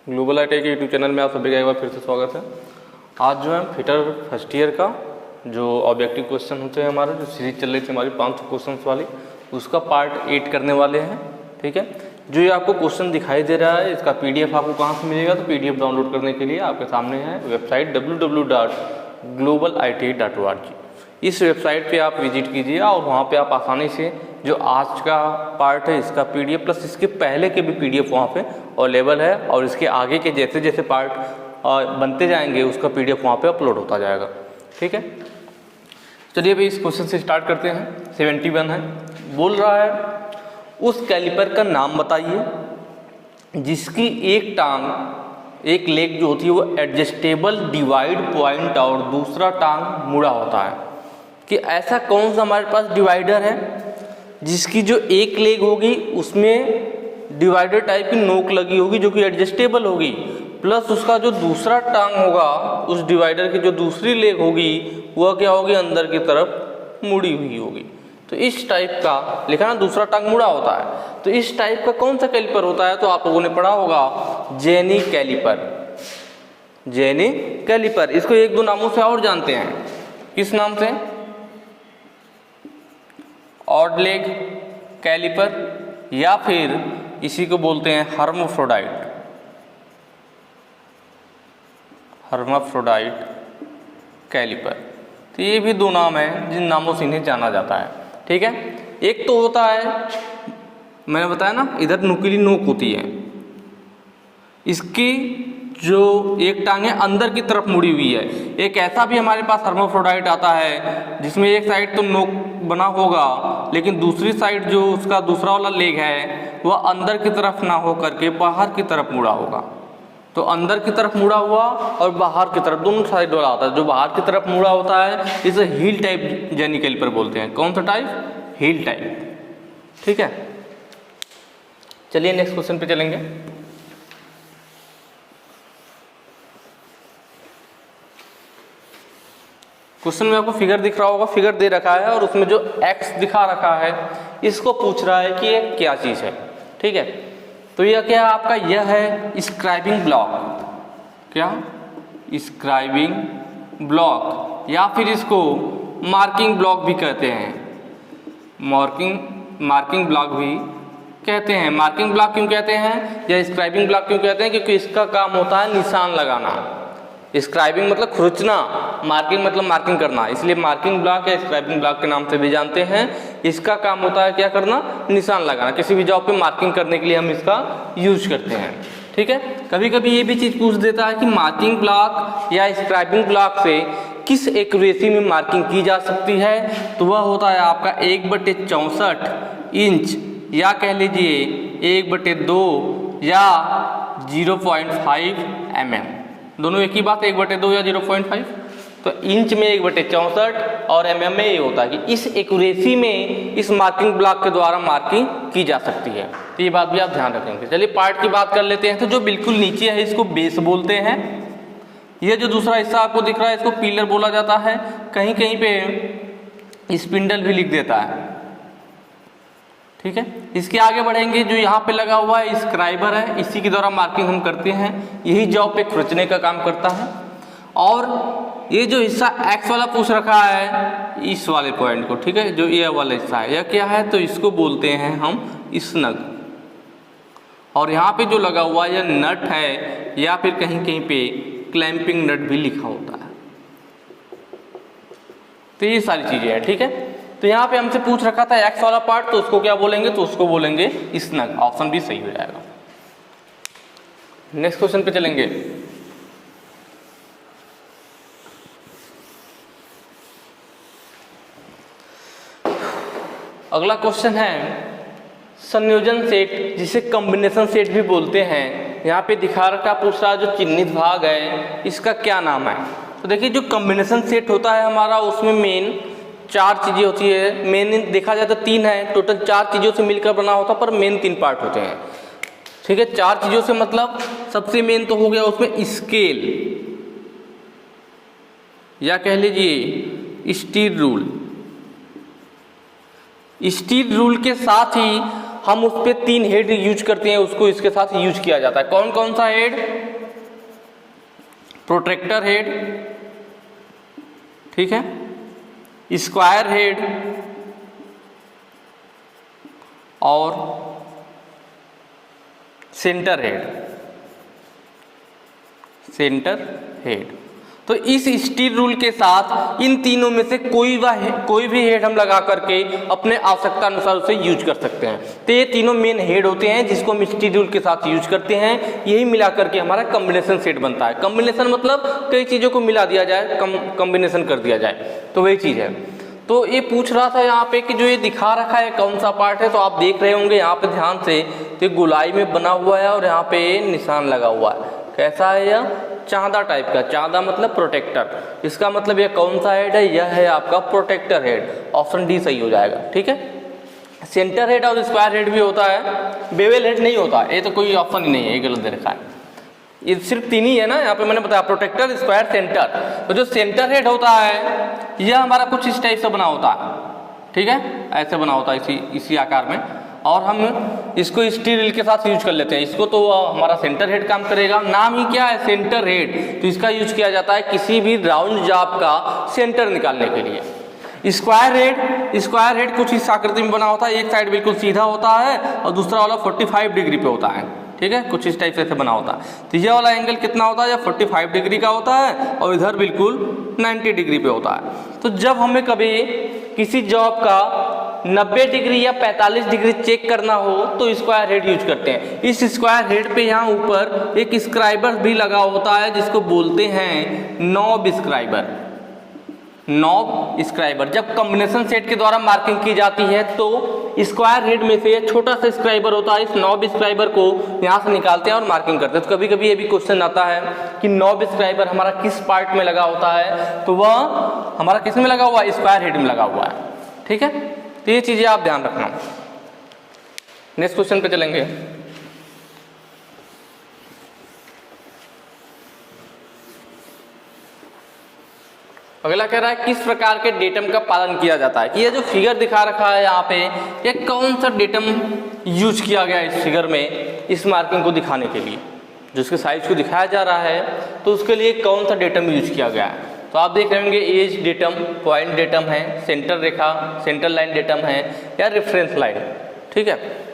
Global ITI के YouTube channel में आप सभी का एक बार फिर से स्वागत है। आज जो है फिटर फर्स्ट ईयर का जो ऑब्जेक्टिव क्वेश्चन होते हैं हमारे, जो सीरीज चल रही थी हमारी 500 क्वेश्चन वाली, उसका पार्ट 8 करने वाले हैं। ठीक है, जो ये आपको क्वेश्चन दिखाई दे रहा है इसका PDF आपको कहाँ से मिलेगा, तो PDF डाउनलोड करने के लिए आपके सामने है वेबसाइट www.globaliti.org। इस वेबसाइट पे आप विजिट कीजिए और वहाँ पे आप आसानी से जो आज का पार्ट है इसका PDF प्लस इसके पहले के भी PDF वहाँ पे अवेलेबल है, और इसके आगे के जैसे जैसे पार्ट बनते जाएंगे उसका PDF वहाँ पे अपलोड होता जाएगा। ठीक है, चलिए अभी इस क्वेश्चन से स्टार्ट करते हैं। 71 है, बोल रहा है उस कैलिपर का नाम बताइए जिसकी एक टांग एक लेग जो होती है वो एडजस्टेबल डिवाइड पॉइंट और दूसरा टांग मुड़ा होता है। कि ऐसा कौन सा हमारे पास डिवाइडर है जिसकी जो एक लेग होगी उसमें डिवाइडर टाइप की नोक लगी होगी जो कि एडजस्टेबल होगी, प्लस उसका जो दूसरा टांग होगा उस डिवाइडर की जो दूसरी लेग होगी वह क्या होगी, अंदर की तरफ मुड़ी हुई होगी। तो इस टाइप का लिखा ना, दूसरा टांग मुड़ा होता है, तो इस टाइप का कौन सा कैलिपर होता है, तो आप लोगों ने पढ़ा होगा जेनी कैलिपर। जेनी कैलिपर, इसको एक दो नामों से और जानते हैं। किस नाम से? ऑड लेग कैलिपर, या फिर इसी को बोलते हैं हर्माफ्रोडाइट। हर्माफ्रोडाइट कैलिपर, तो ये भी दो नाम हैं जिन नामों से इन्हें जाना जाता है। ठीक है, एक तो होता है मैंने बताया ना, इधर नुकीली नोक होती है, इसकी जो एक टांग है अंदर की तरफ मुड़ी हुई है। एक ऐसा भी हमारे पास हर्माफ्रोडाइट आता है जिसमें एक साइड तो नोक बना होगा लेकिन दूसरी साइड जो उसका दूसरा वाला लेग है वह अंदर की तरफ ना हो करके बाहर की तरफ मुड़ा होगा। तो अंदर की तरफ मुड़ा हुआ और बाहर की तरफ, दोनों साइड वाला होता है। जो बाहर की तरफ मुड़ा होता है इसे हील टाइप जेनी कैलिपर बोलते हैं। कौन सा टाइप? Heal type. ठीक है, चलिए नेक्स्ट क्वेश्चन पे चलेंगे। क्वेश्चन में आपको फिगर दिख रहा होगा, फिगर दे रखा है और उसमें जो x दिखा रखा है इसको पूछ रहा है कि ये क्या चीज़ है। ठीक है, तो यह क्या है आपका, यह है स्क्राइबिंग ब्लॉक। क्या? स्क्राइबिंग ब्लॉक, या फिर इसको मार्किंग ब्लॉक भी कहते हैं। मार्किंग ब्लॉक भी कहते हैं। मार्किंग ब्लॉक क्यों कहते हैं या स्क्राइबिंग ब्लॉक क्यों कहते हैं? क्योंकि इसका काम होता है निशान लगाना। स्क्राइबिंग मतलब खुरचना, मार्किंग मतलब मार्किंग करना, इसलिए मार्किंग ब्लॉक या स्क्राइबिंग ब्लॉक के नाम से भी जानते हैं। इसका काम होता है क्या करना? निशान लगाना। किसी भी जॉब पे मार्किंग करने के लिए हम इसका यूज करते हैं। ठीक है, कभी कभी ये भी चीज़ पूछ देता है कि मार्किंग ब्लॉक या स्क्राइबिंग ब्लॉक से किस एक्यूरेसी में मार्किंग की जा सकती है, तो वह होता है आपका 1/64 इंच, या कह लीजिए 1/2 या 0.5 mm। दोनों एक ही बात, 1/2 या 0.5। तो इंच में 1/64 और mm में ये होता है कि इस एक्यूरेसी में इस मार्किंग ब्लॉक के द्वारा मार्किंग की जा सकती है। तो ये बात भी आप ध्यान रखेंगे। चलिए पार्ट की बात कर लेते हैं। तो जो बिल्कुल नीचे है इसको बेस बोलते हैं। ये जो दूसरा हिस्सा आपको दिख रहा है इसको पिलर बोला जाता है। कहीं कहीं पे स्पिंडल भी लिख देता है। ठीक है, इसके आगे बढ़ेंगे। जो यहाँ पे लगा हुआ है स्क्राइबर है, इसी के द्वारा मार्किंग हम करते हैं। यही जॉब पे खुरचने का काम करता है। और ये जो हिस्सा एक्स वाला पूछ रखा है इस वाले पॉइंट को, ठीक है, जो ये वाला हिस्सा है यह क्या है, तो इसको बोलते हैं हम स्नग। और यहाँ पे जो लगा हुआ है यह नट है, या फिर कहीं कहीं पे क्लैंपिंग नट भी लिखा होता है। तो ये सारी चीजें हैं। ठीक है, तो यहाँ पे हमसे पूछ रखा था एक्स वाला पार्ट, तो उसको क्या बोलेंगे, तो उसको बोलेंगे स्नग। ऑप्शन भी सही हो जाएगा। नेक्स्ट क्वेश्चन पे चलेंगे। अगला क्वेश्चन है संयोजन सेट, जिसे कॉम्बिनेशन सेट भी बोलते हैं। यहाँ पे दिखा रखा पूछ रहा है जो चिन्हित भाग है इसका क्या नाम है। तो देखिए जो कॉम्बिनेशन सेट होता है हमारा उसमें मेन 4 चीज़ें होती है। मेन देखा जाए तो 3 है, टोटल 4 चीज़ों से मिलकर बना होता है, पर मेन 3 पार्ट होते हैं। ठीक है, 4 चीज़ों से मतलब सबसे मेन तो हो गया उसमें स्केल, या कह लीजिए स्टील रूल। स्टील रूल के साथ ही हम उस पर 3 हेड यूज करते हैं, उसको इसके साथ यूज किया जाता है। कौन कौन सा हेड? प्रोट्रैक्टर हेड, ठीक है, स्क्वायर हेड और सेंटर हेड। Centre head. तो इस स्टील रूल के साथ इन तीनों में से कोई भी हेड हम लगा करके अपने आवश्यकता अनुसार उसे यूज कर सकते हैं। तो ये तीनों मेन हेड होते हैं जिसको हम स्टील रूल के साथ यूज करते हैं। यही मिला करके हमारा कॉम्बिनेशन सेट बनता है। कॉम्बिनेशन मतलब कई चीज़ों को मिला दिया जाए, कॉम्बिनेशन कर दिया जाए, तो वही चीज़ है। तो ये पूछ रहा था यहाँ पे कि जो ये दिखा रखा है कौन सा पार्ट है, तो आप देख रहे होंगे यहाँ पे ध्यान से, तो गोलाई में बना हुआ है और यहाँ पे निशान लगा हुआ है। कैसा है यह? चांदा टाइप का। चांदा मतलब प्रोटेक्टर। इसका मतलब यह कौन सा हेड है? यह है आपका प्रोटेक्टर हेड। ऑप्शन डी सही हो जाएगा, ठीक है। सेंटर हेड और स्क्वायर हेड भी होता है, बेवल हेड नहीं होता। ये तो कोई ऑप्शन ही नहीं है, ये गलत दे रखा है। ये सिर्फ 3 ही है ना, यहाँ पे मैंने बताया प्रोटेक्टर, स्क्वायर, सेंटर। तो जो सेंटर हेड होता है यह हमारा कुछ इस टाइप से बना होता है, ठीक है, ऐसे बना होता है, इसी आकार में। और हम इसको स्टील रील के साथ यूज कर लेते हैं। इसको तो हमारा सेंटर हेड काम करेगा। नाम ही क्या है? Centre head. तो इसका यूज किया जाता है किसी भी राउंड जॉब का सेंटर निकालने के लिए। स्क्वायर हेड कुछ इस आकृति में बना होता है। एक साइड बिल्कुल सीधा होता है और दूसरा वाला 45 डिग्री पे होता है, ठीक है, कुछ इस टाइप से बना होता है। तो यह वाला एंगल कितना होता है? 45 डिग्री का होता है और इधर बिल्कुल 90 डिग्री पे होता है। तो जब हमें कभी किसी जॉब का 90 डिग्री या 45 डिग्री चेक करना हो तो स्क्वायर हेड यूज करते हैं। इस स्क्वायर हेड पे यहाँ ऊपर एक स्क्राइबर भी लगा होता है जिसको बोलते हैं नॉब स्क्राइबर। Knob scriber. जब कॉम्बिनेशन सेट के द्वारा मार्किंग की जाती है तो स्क्वायर हेड में से छोटा सा स्क्राइबर होता है, इस नॉब स्क्राइबर को यहाँ से निकालते हैं और मार्किंग करते हैं। तो कभी कभी ये भी क्वेश्चन आता है कि नॉब स्क्राइबर हमारा किस पार्ट में लगा होता है, तो वह हमारा किस में लगा हुआ है? स्क्वायर हेड में लगा हुआ है, ठीक है। तो ये चीज़ें आप ध्यान रखना। नेक्स्ट क्वेश्चन पे चलेंगे। अगला कह रहा है किस प्रकार के डेटम का पालन किया जाता है। कि ये जो फिगर दिखा रखा है यहाँ पे, ये कौन सा डेटम यूज किया गया है इस फिगर में इस मार्किंग को दिखाने के लिए, जो इसके साइज को दिखाया जा रहा है, तो उसके लिए कौन सा डेटम यूज किया गया है। तो आप देख रहे होंगे एज डेटम, पॉइंट डेटम है, सेंटर रेखा, सेंटर लाइन डेटम है या रेफरेंस लाइन, ठीक है।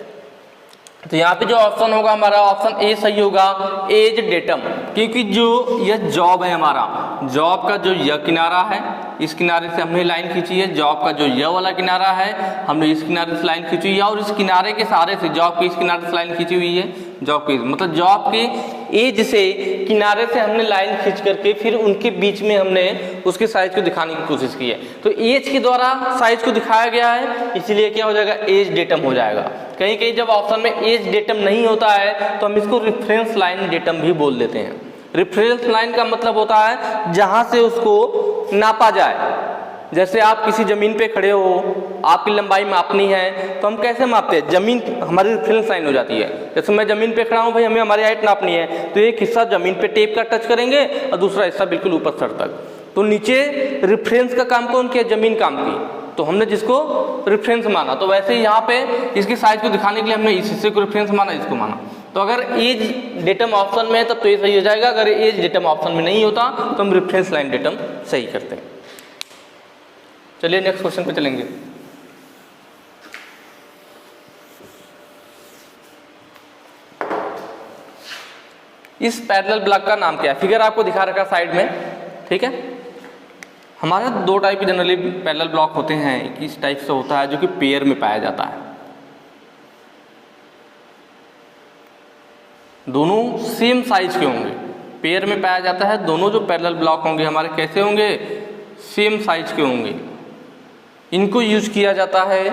तो यहाँ पे जो ऑप्शन होगा हमारा ऑप्शन ए सही होगा, एज डेटम। क्योंकि जो यह जॉब है हमारा, जॉब का जो यह किनारा है, इस किनारे से हमने लाइन खींची है। जॉब का जो यह वाला किनारा है, हमने इस किनारे से लाइन खींची हुई है और इस किनारे के सहारे से जॉब के इस किनारे से लाइन खींची हुई है। जॉब के मतलब जॉब के एज से किनारे से हमने लाइन खींच करके फिर उनके बीच में हमने उसके साइज को दिखाने की कोशिश की है। तो एज के द्वारा साइज को दिखाया गया है, इसलिए क्या हो जाएगा? एज डेटम हो जाएगा। कहीं कहीं जब ऑप्शन में एज डेटम नहीं होता है तो हम इसको रेफरेंस लाइन डेटम भी बोल देते हैं। रेफरेंस लाइन का मतलब होता है जहां से उसको नापा जाए। जैसे आप किसी ज़मीन पे खड़े हो, आपकी लंबाई मापनी है, तो हम कैसे मापते हैं? ज़मीन हमारी रेफरेंस लाइन हो जाती है। जैसे मैं ज़मीन पे खड़ा हूँ, भाई हमें हमारी हाइट नापनी है, तो एक हिस्सा ज़मीन पे टेप का टच करेंगे और दूसरा हिस्सा बिल्कुल ऊपर सर तक। तो नीचे रेफरेंस का काम कौन किया? ज़मीन काम की, तो हमने जिसको रेफरेंस माना। तो वैसे ही यहाँ पे इसके साइज को दिखाने के लिए हमने इस हिस्से को रेफरेंस माना, इसको माना। तो अगर एज डेटम ऑप्शन में है तब तो ये सही हो जाएगा। अगर एज डेटम ऑप्शन में नहीं होता तो हम रेफरेंस लाइन डेटम सही करते हैं। चलिए नेक्स्ट क्वेश्चन पे चलेंगे। इस पैरेलल ब्लॉक का नाम क्या है? फिगर आपको दिखा रखा साइड में, ठीक है। हमारे 2 टाइप के जनरली पैरेलल ब्लॉक होते हैं। एक इस टाइप से होता है जो कि पेयर में पाया जाता है, दोनों सेम साइज के होंगे, पेयर में पाया जाता है। दोनों जो पैरेलल ब्लॉक होंगे हमारे कैसे होंगे? सेम साइज के होंगे। इनको यूज किया जाता है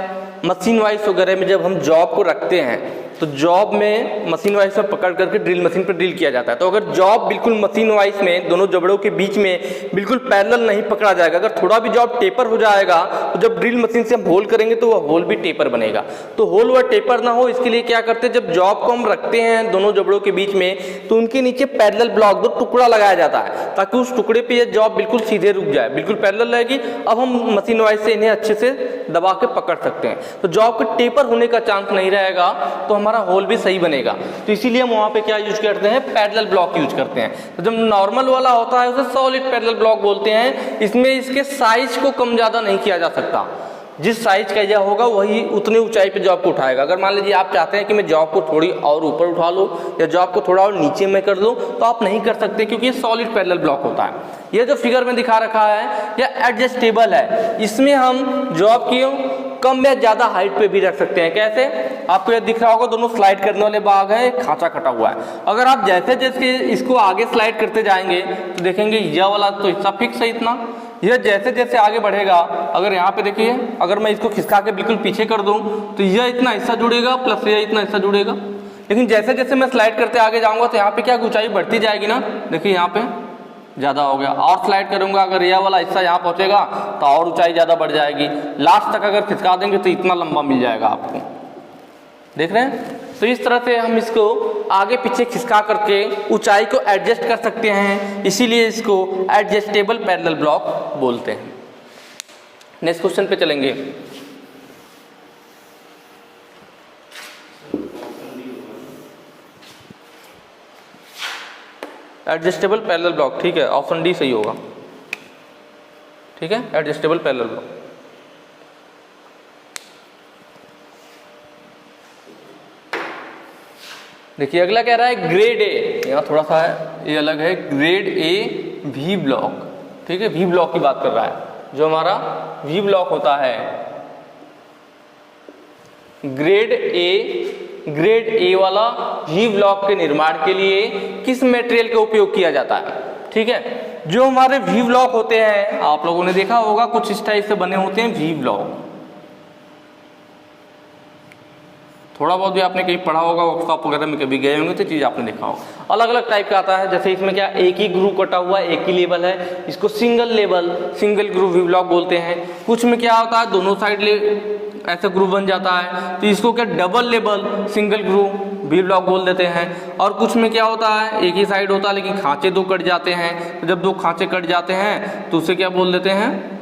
मशीन वाइज वगैरह में। जब हम जॉब को रखते हैं तो जॉब में मशीन वाइज में पकड़ करके ड्रिल मशीन पर ड्रिल किया जाता है। तो अगर जॉब बिल्कुल मशीन वाइज में दोनों जबड़ों के बीच में बिल्कुल पैरेलल नहीं पकड़ा जाएगा, अगर थोड़ा भी जॉब टेपर हो जाएगा तो जब ड्रिल मशीन से हम होल करेंगे तो वह होल भी टेपर बनेगा। तो होल व टेपर ना हो इसके लिए क्या करते हैं, जब जॉब को हम रखते हैं दोनों जबड़ों के बीच में तो उनके नीचे पैरेलल ब्लॉक दो टुकड़ा लगाया जाता है ताकि उस टुकड़े पे ये जॉब बिल्कुल सीधे रुक जाए, बिल्कुल पैरेलल रहेगी। अब हम मशीन वाइज से इन्हें अच्छे से दबा के पकड़ सकते हैं, तो जॉब के टेपर होने का चांस नहीं रहेगा, तो हमारा होल भी सही बनेगा। तो इसीलिए हम वहाँ पे क्या यूज करते हैं, पैरेलल ब्लॉक यूज करते हैं। तो जब नॉर्मल वाला होता है उसे सॉलिड पैरेलल ब्लॉक बोलते हैं। इसमें इसके साइज को कम ज़्यादा नहीं किया जा सकता, जिस साइज का यह होगा वही उतने ऊंचाई पे जॉब को उठाएगा। अगर मान लीजिए आप चाहते हैं कि मैं जॉब को थोड़ी और ऊपर उठा लूँ या जॉब को थोड़ा और नीचे में कर लूँ तो आप नहीं कर सकते, क्योंकि ये सॉलिड पैरेलल ब्लॉक होता है। यह जो फिगर में दिखा रखा है यह एडजस्टेबल है, इसमें हम जॉब की कम या ज़्यादा हाइट पे भी रख सकते हैं। कैसे, आपको यह दिख रहा होगा दोनों स्लाइड करने वाले भाग है, खांचा कटा हुआ है। अगर आप जैसे जैसे इसको आगे स्लाइड करते जाएंगे तो देखेंगे यह वाला तो हिस्सा फिक्स है इतना, यह जैसे जैसे आगे बढ़ेगा, अगर यहाँ पे देखिए अगर मैं इसको खिसका के बिल्कुल पीछे कर दूं तो यह इतना हिस्सा जुड़ेगा प्लस यह इतना हिस्सा जुड़ेगा। लेकिन जैसे जैसे मैं स्लाइड करते आगे जाऊंगा तो यहाँ पे क्या ऊंचाई बढ़ती जाएगी ना, देखिए यहाँ पे ज़्यादा हो गया, और स्लाइड करूंगा अगर यह वाला हिस्सा यहाँ पहुँचेगा तो और ऊंचाई ज़्यादा बढ़ जाएगी। लास्ट तक अगर खिसका देंगे तो इतना लंबा मिल जाएगा आपको, देख रहे हैं। तो इस तरह से हम इसको आगे पीछे खिसका करके ऊंचाई को एडजस्ट कर सकते हैं, इसीलिए इसको एडजस्टेबल पैरेलल ब्लॉक बोलते हैं। नेक्स्ट क्वेश्चन पे चलेंगे। एडजस्टेबल पैरेलल ब्लॉक, ठीक है, ऑप्शन डी सही होगा। ठीक है, एडजस्टेबल पैरेलल ब्लॉक। देखिए अगला कह रहा है ग्रेड ए, यहाँ थोड़ा सा है ये अलग है, ग्रेड ए वी ब्लॉक। ठीक है, वी ब्लॉक की बात कर रहा है, जो हमारा वी ब्लॉक होता है। ग्रेड ए वाला वी ब्लॉक के निर्माण के लिए किस मटेरियल का उपयोग किया जाता है। ठीक है, जो हमारे वी ब्लॉक होते हैं आप लोगों ने देखा होगा कुछ इस टाइप से बने होते हैं वी ब्लॉक। थोड़ा बहुत भी आपने कहीं पढ़ा होगा, वर्कशॉप वगैरह में कभी गए होंगे तो चीज़ आपने देखा होगा। अलग अलग टाइप का आता है, जैसे इसमें क्या एक ही ग्रूव कटा हुआ है, एक ही लेवल है, इसको सिंगल ग्रूव वी ब्लॉक बोलते हैं। कुछ में क्या होता है दोनों साइड ऐसा ग्रूव बन जाता है तो इसको क्या double level single groove V block बोल देते हैं। और कुछ में क्या होता है एक ही साइड होता है लेकिन खांचे दो कट जाते हैं, तो जब दो खांचे कट जाते हैं तो उसे क्या बोल देते हैं,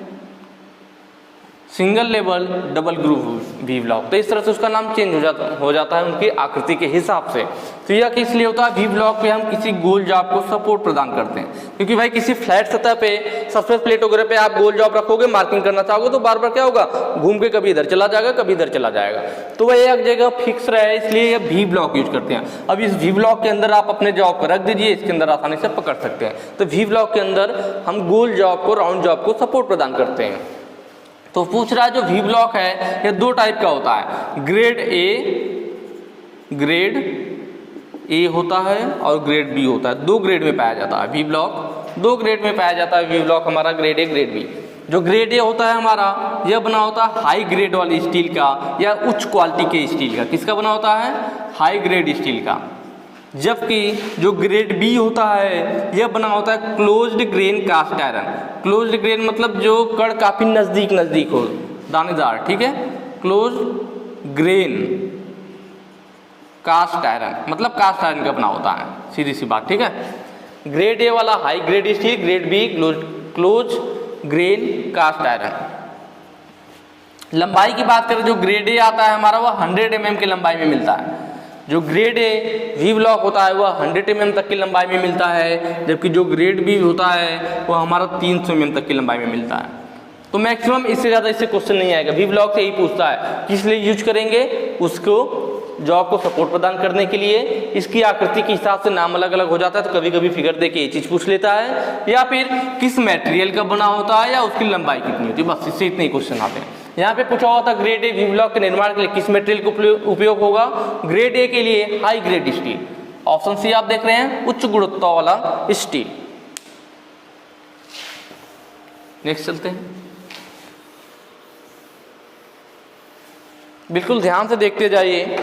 single level double groove V block. तो इस तरह से उसका नाम चेंज हो जाता है उनकी आकृति के हिसाब से। तो यह किस लिए होता है, वी ब्लॉक पे हम किसी गोल जॉब को सपोर्ट प्रदान करते हैं, क्योंकि भाई किसी फ्लैट सतह पे सरफेस प्लेट वगैरह पे आप गोल जॉब रखोगे, मार्किंग करना चाहोगे तो बार बार क्या होगा, घूम के कभी इधर चला जाएगा कभी इधर चला जाएगा, तो वह एक जगह फिक्स रहे, इसलिए यह वी ब्लॉक यूज करते हैं। अब इस वी ब्लॉक के अंदर आप अपने जॉब को रख दीजिए, इसके अंदर आसानी से पकड़ सकते हैं। तो वी ब्लॉक के अंदर हम गोल जॉब को, राउंड जॉब को सपोर्ट प्रदान करते हैं। तो पूछ रहा है जो वी ब्लॉक है ये दो टाइप का होता है, ग्रेड ए होता है और ग्रेड बी होता है। दो ग्रेड में पाया जाता है वी ब्लॉक, दो ग्रेड में पाया जाता है वी ब्लॉक हमारा, ग्रेड ए ग्रेड बी। जो ग्रेड ए होता है हमारा यह बना होता है हाई ग्रेड वाली स्टील का या उच्च क्वालिटी के स्टील का। किसका बना होता है, हाई ग्रेड स्टील का। जबकि जो ग्रेड बी होता है यह बना होता है closed grain cast iron. Closed grain मतलब जो कड़ काफी नजदीक हो, दानेदार। ठीक है, क्लोज्ड ग्रेन कास्ट आयरन मतलब कास्ट आयरन का बना होता है, सीधी सी बात। ठीक है, ग्रेड ए वाला high grade steel, grade B close grain cast iron. लंबाई की बात करें, जो ग्रेड ए आता है हमारा वह 100 mm की लंबाई में मिलता है। जो ग्रेड ए वी ब्लॉक होता है वह 100 mm तक की लंबाई में मिलता है, जबकि जो ग्रेड बी होता है वह हमारा 300 mm तक की लंबाई में मिलता है। तो मैक्सिमम इससे ज़्यादा इससे क्वेश्चन नहीं आएगा। वी ब्लॉक से यही पूछता है किस लिए यूज करेंगे, उसको जॉब को सपोर्ट प्रदान करने के लिए। इसकी आकृति के हिसाब से नाम अलग अलग हो जाता है, तो कभी कभी फिगर दे के ये चीज़ पूछ लेता है, या फिर किस मटेरियल का बना होता है या उसकी लंबाई कितनी होती है, बस इससे इतने ही क्वेश्चन आते हैं। यहाँ पे पूछा हुआ था ग्रेड ए वी ब्लॉक के निर्माण के लिए किस मटेरियल का उपयोग होगा, ग्रेड ए के लिए high grade steel. Option C आप देख रहे हैं, उच्च गुणवत्ता वाला स्टील। नेक्स्ट चलते हैं, बिल्कुल ध्यान से देखते जाइए।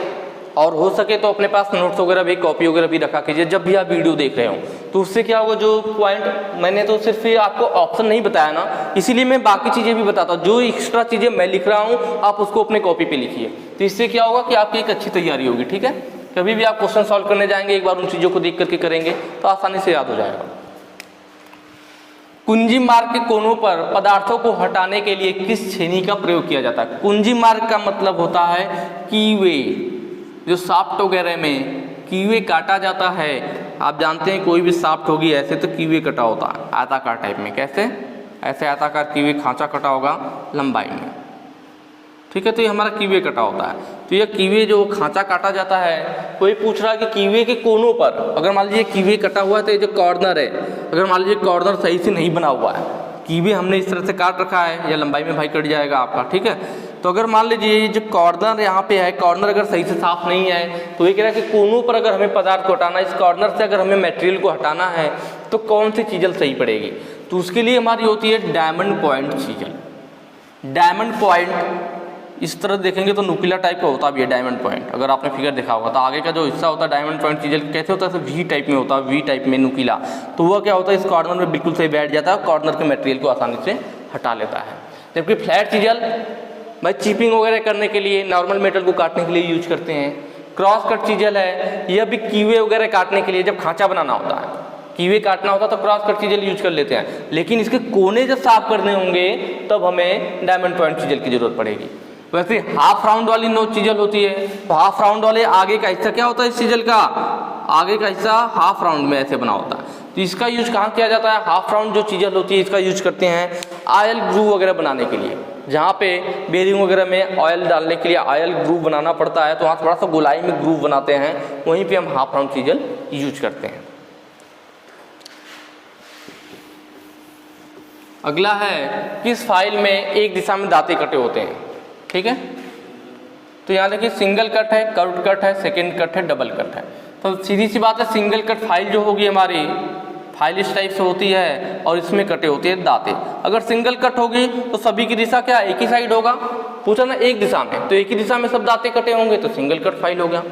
और हो सके तो अपने पास नोट्स वगैरह भी, कॉपी वगैरह भी रखा कीजिए जब भी आप वीडियो देख रहे हो। तो उससे क्या होगा, जो पॉइंट मैंने तो सिर्फ ये आपको ऑप्शन नहीं बताया ना, इसीलिए मैं बाकी चीज़ें भी बताता हूँ। जो एक्स्ट्रा चीज़ें मैं लिख रहा हूँ आप उसको अपने कॉपी पे लिखिए, तो इससे क्या होगा कि आपकी एक अच्छी तैयारी होगी। ठीक है, कभी भी आप क्वेश्चन सॉल्व करने जाएंगे एक बार उन चीज़ों को देख करके करेंगे तो आसानी से याद हो जाएगा। कुंजी मार्ग के कोनों पर पदार्थों को हटाने के लिए किस छेनी का प्रयोग किया जाता है? कुंजी मार्ग का मतलब होता है कीवे, जो साफ्ट वगैरह में कीवे काटा जाता है। आप जानते हैं कोई भी साफ्ट होगी ऐसे तो कीवे कटा होता है आयताकार टाइप में। कैसे? ऐसे आयताकार कीवे खांचा कटा होगा लंबाई में। ठीक है, तो ये हमारा कीवे कटा होता है। तो ये कीवे जो खांचा काटा जाता है, कोई पूछ रहा है कि कीवे के कोनों पर अगर मान लीजिए कीवे कटा हुआ है तो ये जो कॉर्नर है, अगर मान लीजिए कॉर्नर सही से नहीं बना हुआ है, कीवे हमने इस तरह से काट रखा है या लंबाई में भाई कट जाएगा आपका। ठीक है, तो अगर मान लीजिए ये जो कॉर्नर यहाँ पे है, कॉर्नर अगर सही से साफ नहीं है तो ये कह रहा है कि कोनों पर अगर हमें पदार्थ को हटाना, इस कॉर्नर से अगर हमें मटेरियल को हटाना है तो कौन सी चीज़ल सही पड़ेगी? तो उसके लिए हमारी होती है diamond point chisel. Diamond point इस तरह देखेंगे तो नुकीला टाइप का होता भी है डायमंड पॉइंट। अगर आपने फिगर देखा होगा तो आगे का जो हिस्सा होता है डायमंड पॉइंट चीज़ल कैसे होता है, वी टाइप में होता है, वी टाइप में नुकीला। तो वह क्या होता है, इस कॉर्नर में बिल्कुल सही बैठ जाता है, कॉर्नर के मटेरियल को आसानी से हटा लेता है। जबकि फ्लैट चीज़ल भाई चिपिंग वगैरह करने के लिए, नॉर्मल मेटल को काटने के लिए यूज करते हैं। क्रॉस कट चीज़ल है, यह भी कीवे वगैरह काटने के लिए, जब खांचा बनाना होता है, कीवे काटना होता है तो क्रॉस कट चीज़ल यूज कर लेते हैं। लेकिन इसके कोने जब साफ करने होंगे तब हमें डायमंड पॉइंट चीज़ल की जरूरत पड़ेगी। वैसे हाफ राउंड वाली नोच चीज़ल होती है, तो हाफ राउंड वाले आगे का हिस्सा क्या होता है इस चीज़ल का, आगे का हिस्सा हाफ राउंड में ऐसे बना होता है। तो इसका यूज कहाँ किया जाता है? हाफ राउंड जो चीज़ल होती है इसका यूज करते हैं ऑयल ग्रूव वगैरह बनाने के लिए। जहाँ पे बेरिंग वगैरह में ऑयल डालने के लिए ऑयल ग्रूव बनाना पड़ता है, तो वहाँ थोड़ा सा गोलाई में ग्रूव बनाते हैं, वहीं पे हम हाफ राउंड चीज़ल यूज करते हैं। अगला है किस फाइल में एक दिशा में दांते कटे होते हैं? ठीक है, तो यहाँ देखिए सिंगल कट है, कर्व्ड कट है, सेकेंड कट है, डबल कट है। तो सीधी सी बात है, सिंगल कट फाइल जो होगी हमारी फाइल इस टाइप से होती है और इसमें कटे होते हैं दांते। अगर सिंगल कट होगी तो सभी की दिशा क्या एक ही साइड होगा, पूछा ना एक दिशा में, तो एक ही दिशा में सब दांते कटे होंगे तो सिंगल कट फाइल हो गया।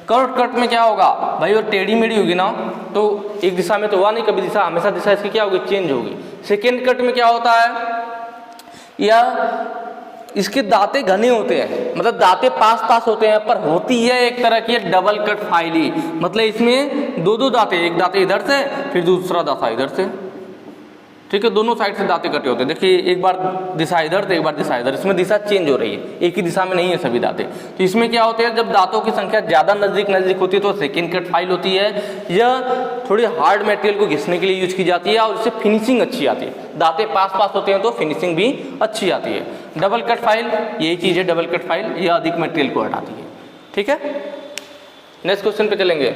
कर्व्ड कट में क्या होगा भाई, वो टेढ़ी मेढ़ी होगी ना, तो एक दिशा में तो हुआ नहीं कभी दिशा, हमेशा दिशा इसकी क्या होगी चेंज होगी। सेकेंड कट में क्या होता है, या इसके दांते घने होते हैं, मतलब दांते पास पास होते हैं, पर होती है एक तरह की डबल कट फाइल ही। मतलब इसमें दो दो दांते, एक दांते इधर से फिर दूसरा दांता इधर से। ठीक है, दोनों साइड से दांते कटे होते हैं। देखिए एक बार दिशा इधर तो एक बार दिशा इधर, इसमें दिशा चेंज हो रही है, एक ही दिशा में नहीं है सभी दांते। तो इसमें क्या होते हैं, जब दांतों की संख्या ज़्यादा नज़दीक नज़दीक होती है तो सेकेंड कट फाइल होती है। यह थोड़ी हार्ड मटेरियल को घिसने के लिए यूज की जाती है और इससे फिनिशिंग अच्छी आती है। दांते पास पास होते हैं तो फिनिशिंग भी अच्छी आती है। डबल कट फाइल यही चीज़ है, डबल कट फाइल यह अधिक मटेरियल को हटाती है। ठीक है, नेक्स्ट क्वेश्चन पे चलेंगे।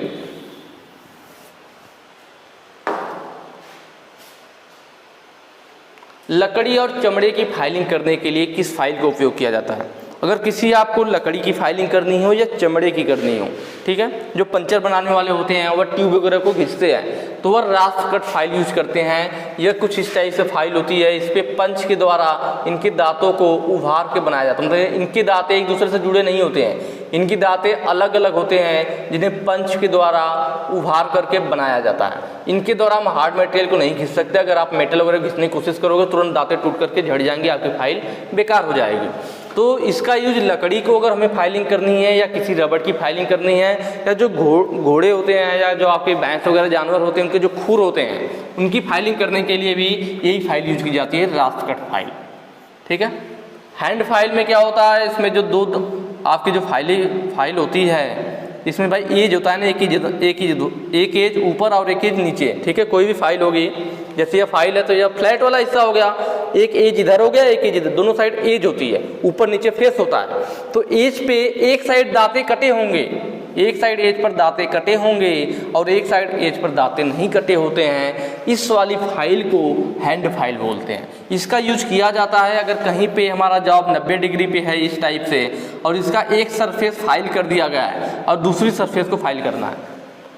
लकड़ी और चमड़े की फाइलिंग करने के लिए किस फाइल का उपयोग किया जाता है? अगर किसी आपको लकड़ी की फाइलिंग करनी हो या चमड़े की करनी हो, ठीक है, जो पंचर बनाने वाले होते हैं वह ट्यूब वगैरह को घिसते हैं तो वह रास्ट कट फाइल यूज करते हैं। यह कुछ इस टाइप से फाइल होती है, इस पे पंच के द्वारा इनके दांतों को उभार के बनाया जाता है। मतलब इनके दांते एक दूसरे से जुड़े नहीं होते हैं, इनकी दांतें अलग अलग होते हैं जिन्हें पंच के द्वारा उभार करके बनाया जाता है। इनके द्वारा हम हार्ड मटेरियल को नहीं घिस सकते। अगर आप मेटल वगैरह घिसने की कोशिश करोगे तुरंत दांतें टूट करके झड़ जाएंगी, आपकी फाइल बेकार हो जाएगी। तो इसका यूज लकड़ी को अगर हमें फाइलिंग करनी है या किसी रबड़ की फाइलिंग करनी है, या जो घोड़े होते हैं या जो आपके भैंस वगैरह जानवर होते हैं उनके जो खुर होते हैं उनकी फाइलिंग करने के लिए भी यही फाइल यूज की जाती है, रास्ट कट फाइल। ठीक है, हैंड फाइल में क्या होता है, इसमें जो दो आपकी जो फाइल होती है इसमें भाई एज होता है ना, एक एज ऊपर और एक एज नीचे। ठीक है, कोई भी फाइल होगी, जैसे यह फाइल है तो यह फ्लैट वाला हिस्सा हो गया, एक एज इधर हो गया एक एज इधर, दोनों साइड एज होती है, ऊपर नीचे फेस होता है। तो एज पे एक साइड दांते कटे होंगे, एक साइड एज पर दांते कटे होंगे और एक साइड एज पर दांते नहीं कटे होते हैं। इस वाली फाइल को हैंड फाइल बोलते हैं। इसका यूज किया जाता है अगर कहीं पे हमारा जॉब 90 डिग्री पे है इस टाइप से और इसका एक सरफेस फाइल कर दिया गया है और दूसरी सरफेस को फाइल करना है।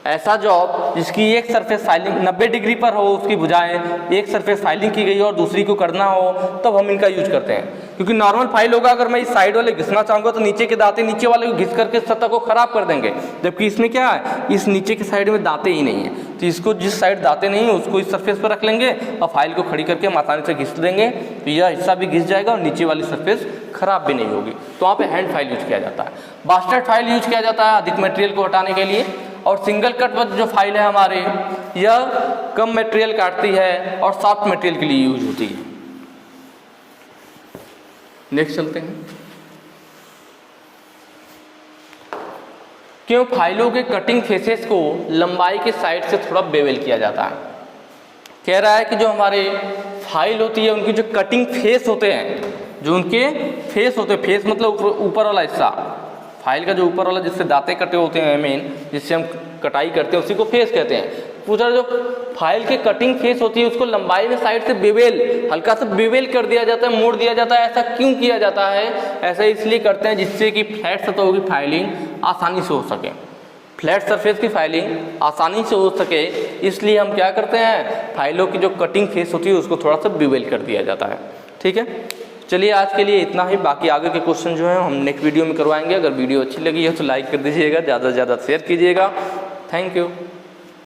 ऐसा जॉब जिसकी एक सरफेस फाइलिंग 90 डिग्री पर हो, उसकी भुजाएं एक सरफेस फाइलिंग की गई हो और दूसरी को करना हो, तब हम इनका यूज करते हैं। क्योंकि नॉर्मल फाइल होगा अगर मैं इस साइड वाले घिसना चाहूँगा तो नीचे के दांते नीचे वाले को घिस करके सतह को खराब कर देंगे, जबकि इसमें क्या है, इस नीचे के साइड में दांते ही नहीं है, तो इसको जिस साइड दांते नहीं है उसको इस सरफेस पर रख लेंगे और फाइल को खड़ी करके हम आसानी से घिस देंगे, तो यह हिस्सा भी घिस जाएगा और नीचे वाली सरफेस खराब भी नहीं होगी। तो वहाँ पे हैंड फाइल यूज किया जाता है। बास्टर्ड फाइल यूज किया जाता है अधिक मटेरियल को हटाने के लिए, और सिंगल कट जो फाइल है हमारे, यह कम मटेरियल काटती है और सॉफ्ट मटेरियल के लिए यूज होती है। नेक्स्ट चलते हैं। क्यों फाइलों के कटिंग फेसेस को लंबाई के साइड से थोड़ा बेवल किया जाता है? कह रहा है कि जो हमारे फाइल होती है उनकी जो कटिंग फेस होते हैं, जो उनके फेस होते हैं, फेस मतलब ऊपर वाला हिस्सा, फाइल का जो ऊपर वाला जिससे दांते कटे होते हैं मेन, जिससे हम कटाई करते हैं उसी को फेस कहते हैं। पूछा जो फाइल के कटिंग फेस होती है उसको लंबाई में साइड से बेवेल, हल्का सा बेवेल कर दिया जाता है, मोड़ दिया जाता है। ऐसा क्यों किया जाता है? ऐसा इसलिए करते हैं जिससे कि फ्लैट सतहों की फाइलिंग आसानी से हो सके, फ्लैट सरफेस की फाइलिंग आसानी से हो सके, इसलिए हम क्या करते हैं, फाइलों की जो कटिंग फेस होती है उसको थोड़ा सा बेवेल कर दिया जाता है। ठीक है, चलिए आज के लिए इतना ही। बाकी आगे के क्वेश्चन जो है हम नेक्स्ट वीडियो में करवाएंगे। अगर वीडियो अच्छी लगी है तो लाइक कर दीजिएगा, ज़्यादा से ज़्यादा शेयर कीजिएगा। Thank you.